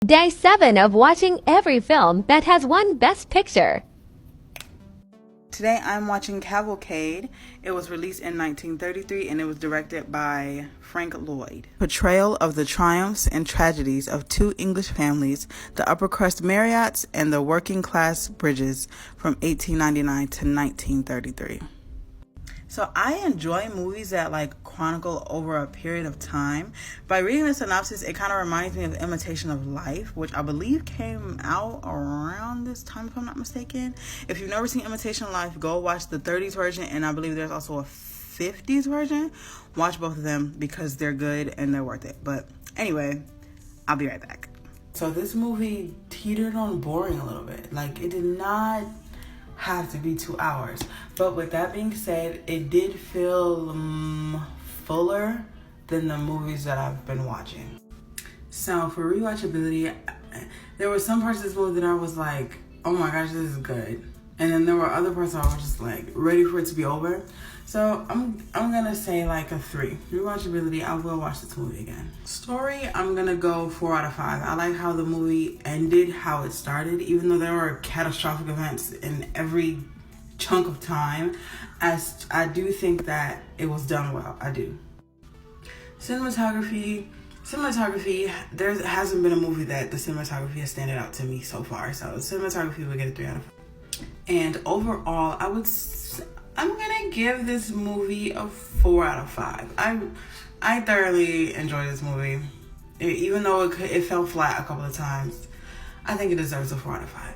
Day 7 of watching every film that has won Best Picture. Today I'm watching Cavalcade. It was released in 1933 and it was directed by Frank Lloyd. Portrayal of the triumphs and tragedies of two English families, the upper crust Marriotts and the working class Bridges, from 1899 to 1933. So I enjoy movies that chronicle over a period of time. By reading the synopsis, it kind of reminds me of Imitation of Life, which I believe came out around this time, if I'm not mistaken. If you've never seen Imitation of Life, go watch the 30s version, and I believe there's also a 50s version. Watch both of them because they're good and they're worth it. But anyway, I'll be right back. So this movie teetered on boring a little bit. It did not have to be 2 hours, but with that being said, it did feel fuller than the movies that I've been watching. So for rewatchability, there were some parts of this movie that I was like, oh my gosh, this is good, and then there were other parts that I was just ready for it to be over. So I'm gonna say a 3. Rewatchability, I will watch this movie again. Story, I'm gonna go 4 out of 5. I like how the movie ended, how it started, even though there were catastrophic events in every chunk of time. I do think that it was done well. I do. Cinematography, there hasn't been a movie that the cinematography has standed out to me so far. So cinematography will get a 3 out of 5. And overall, I'm gonna give this movie a 4 out of 5. I thoroughly enjoyed this movie. Even though it fell flat a couple of times, I think it deserves a 4 out of 5.